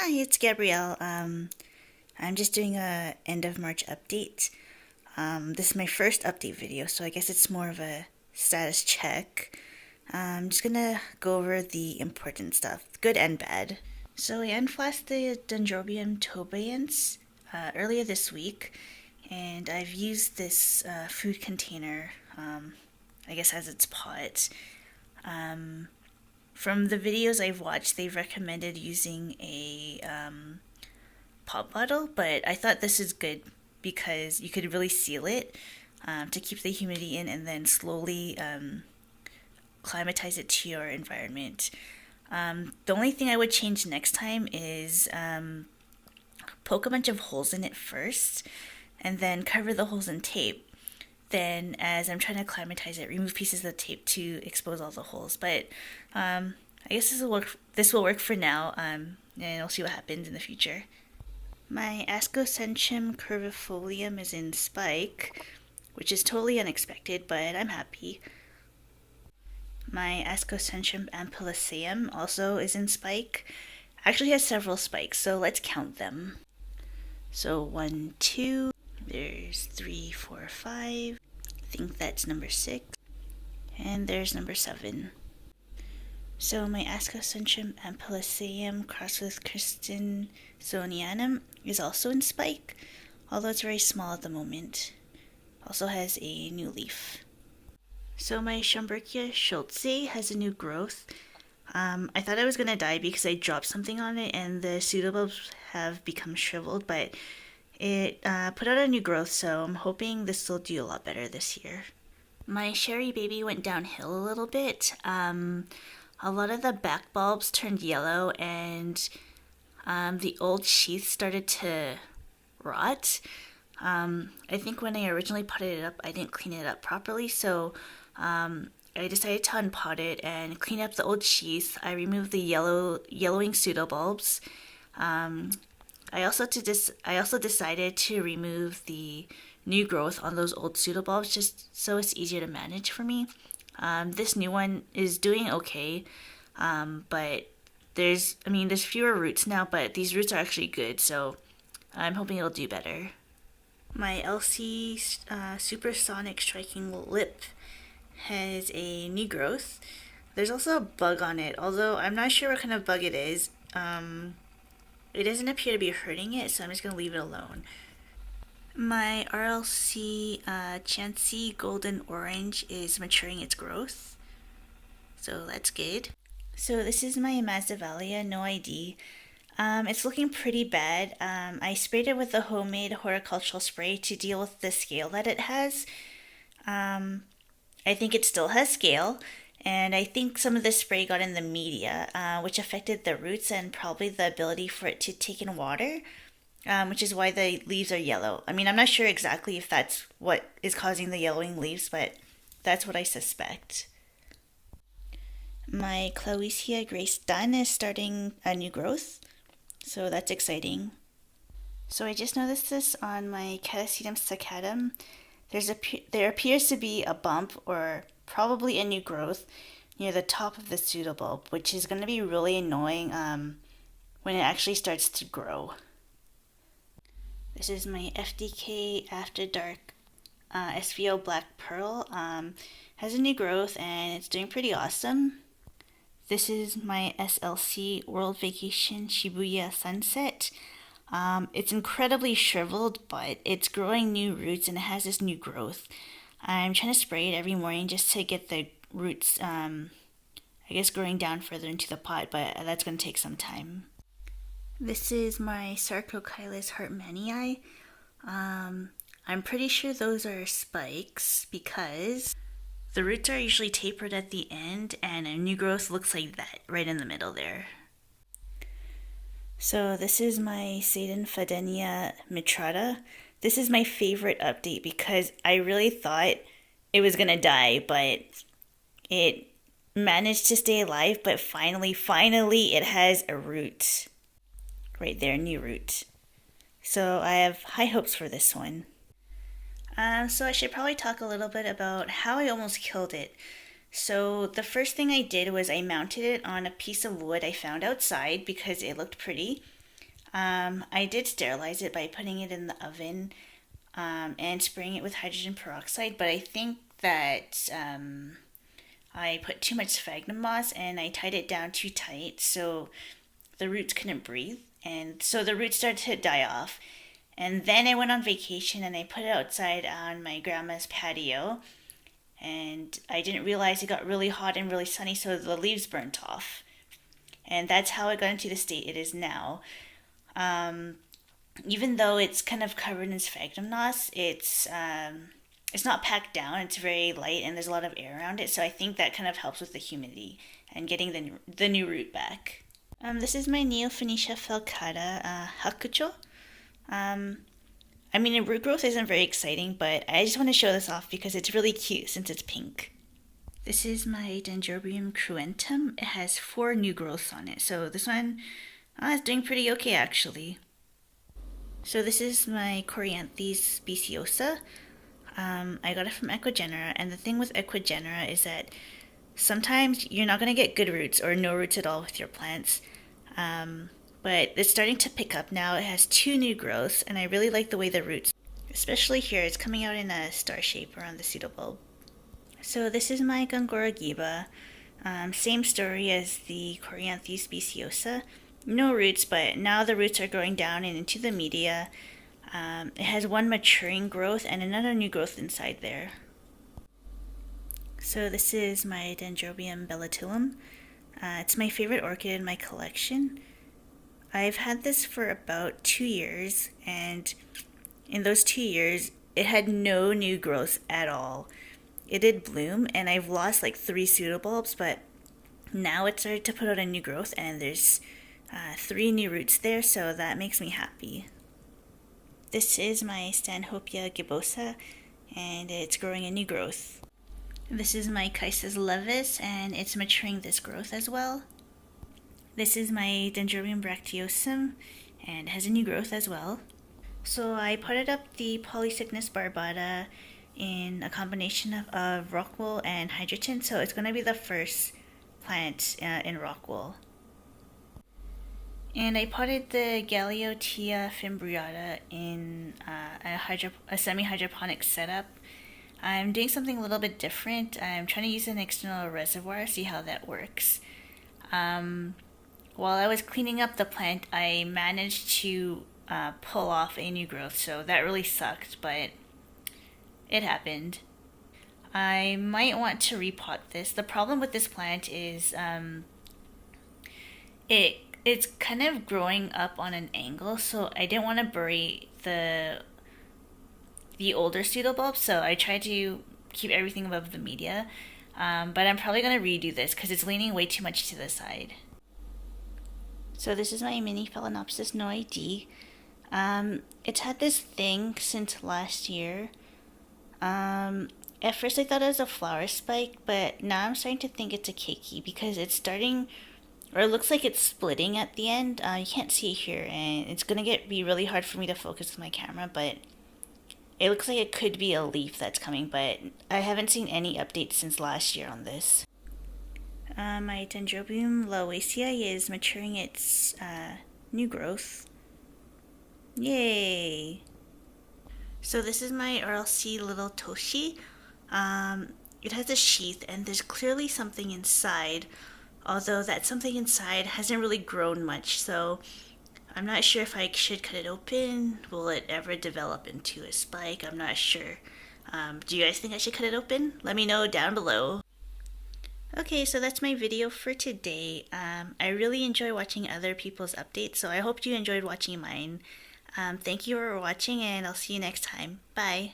Hi, it's Gabrielle. I'm just doing a end of March update. This is my first update video, so I guess it's more of a status check. I'm just gonna go over the important stuff, good and bad. So I unflasked the Dendrobium tobaense earlier this week, and I've used this food container, I guess as its pot. From the videos I've watched, they've recommended using a pop bottle, but I thought this is good because you could really seal it to keep the humidity in and then slowly climatize it to your environment. The only thing I would change next time is poke a bunch of holes in it first and then cover the holes in tape. Then, as I'm trying to acclimatize it, remove pieces of the tape to expose all the holes. But I guess this will work. This will work for now, and we'll see what happens in the future. My Ascocentrum curvifolium is in spike, which is totally unexpected, but I'm happy. My Ascocentrum ampullaceum also is in spike. Actually has several spikes, so let's count them. So 1, 2. There's 3, 4, 5. I think that's number 6. And there's number 7. So my Ascocentrum ampullaceum crossed with christensonianum is also in spike, although it's very small at the moment. Also has a new leaf. So my Schomburgkia schultzei has a new growth. I thought I was going to die because I dropped something on it and the pseudobulbs have become shriveled, but it put out a new growth, so I'm hoping this will do a lot better this year. My Sharry baby went downhill a little bit. A lot of the back bulbs turned yellow and the old sheath started to rot. I think when I originally potted it up, I didn't clean it up properly, so I decided to unpot it and clean up the old sheath. I removed the yellowing pseudobulbs. I also decided to remove the new growth on those old pseudobulbs just so it's easier to manage for me. This new one is doing okay, but there's fewer roots now, but these roots are actually good, so I'm hoping it'll do better. My LC Supersonic Striking Lip has a new growth. There's also a bug on it, although I'm not sure what kind of bug it is. It doesn't appear to be hurting it, so I'm just going to leave it alone. My RLC Chian-Tzy Goldenorange is maturing its growth, so that's good. So this is my Masdevallia NOID. It's looking pretty bad. I sprayed it with a homemade horticultural spray to deal with the scale that it has. I think it still has scale, and I think some of the spray got in the media, which affected the roots and probably the ability for it to take in water, which is why the leaves are yellow. I'm not sure exactly if that's what is causing the yellowing leaves, but that's what I suspect. My Clowesia Grace Dunn is starting a new growth, so that's exciting. So I just noticed this on my Catasetum saccatum. There appears to be a bump or probably a new growth near the top of the pseudobulb, which is going to be really annoying when it actually starts to grow. This is my FDK After Dark SVO Black Pearl. Has a new growth and it's doing pretty awesome. This is my SLC World Vacation Shibuya Sunset. It's incredibly shriveled, but it's growing new roots and it has this new growth. I'm trying to spray it every morning just to get the roots, growing down further into the pot, but that's going to take some time. This is my Sarcochilus hartmanii. I'm pretty sure those are spikes because the roots are usually tapered at the end and a new growth looks like that right in the middle there. So this is my Seidenfadenia mitrata. This is my favorite update because I really thought it was going to die, but it managed to stay alive, but finally it has a root. Right there, new root. So I have high hopes for this one. So I should probably talk a little bit about how I almost killed it. So the first thing I did was I mounted it on a piece of wood I found outside because it looked pretty. I did sterilize it by putting it in the oven and spraying it with hydrogen peroxide, but I think that I put too much sphagnum moss and I tied it down too tight, so the roots couldn't breathe, and so the roots started to die off. And then I went on vacation and I put it outside on my grandma's patio, and I didn't realize it got really hot and really sunny, so the leaves burnt off. And that's how it got into the state it is now. Even though it's kind of covered in sphagnum moss, it's not packed down. It's very light and there's a lot of air around it, so I think that kind of helps with the humidity and getting the new root back. This is my Neofenetia falcata, Hakuchou. I mean, root growth isn't very exciting, but I just want to show this off because it's really cute since it's pink. This is my Dendrobium cruentum. It has 4 new growths on it, so this one is doing pretty okay actually. So this is my Chian-Tzy speciosa. I got it from Ecuagenera, and the thing with Ecuagenera is that sometimes you're not going to get good roots or no roots at all with your plants. But it's starting to pick up now. It has 2 new growths, and I really like the way the roots, especially here, it's coming out in a star shape around the pseudobulb. So this is my Gongora. Same story as the Chian-Tzy speciosa. No roots, but now the roots are growing down and into the media. It has 1 maturing growth and another new growth inside there. So this is my Dendrobium bellatillum. It's my favorite orchid in my collection. I've had this for about 2 years, and in those 2 years, it had no new growth at all. It did bloom, and I've lost like 3 pseudobulbs, but now it started to put out a new growth, and there's 3 new roots there, so that makes me happy. This is my Stanhopeia gibbosa, and it's growing a new growth. This is my Chisis levis, and it's maturing this growth as well. This is my Dendrobium bracteosum, and it has a new growth as well. So I potted up the Polycycnus barbata in a combination of rockwool and hydrogen, so it's going to be the first plant in rockwool. And I potted the Laeliocattleya fimbriata in a semi-hydroponic setup. I'm doing something a little bit different. I'm trying to use an external reservoir, see how that works. While I was cleaning up the plant, I managed to pull off a new growth, so that really sucked, but it happened. I might want to repot this. The problem with this plant is it's kind of growing up on an angle, so I didn't want to bury the older pseudobulbs, so I tried to keep everything above the media. But I'm probably going to redo this because it's leaning way too much to the side. So this is my mini Phalaenopsis NOID. It's had this thing since last year. At first I thought it was a flower spike, but now I'm starting to think it's a keiki because it's starting, or it looks like it's splitting at the end. You can't see it here, and it's going to be really hard for me to focus with my camera, but it looks like it could be a leaf that's coming, but I haven't seen any updates since last year on this. My Dendrobium Clowesia is maturing its new growth. Yay! So this is my RLC little Toshi. It has a sheath and there's clearly something inside, although that something inside hasn't really grown much, so I'm not sure if I should cut it open. Will it ever develop into a spike? I'm not sure. Do you guys think I should cut it open? Let me know down below. Okay, so that's my video for today. I really enjoy watching other people's updates, so I hope you enjoyed watching mine. Thank you for watching, and I'll see you next time. Bye!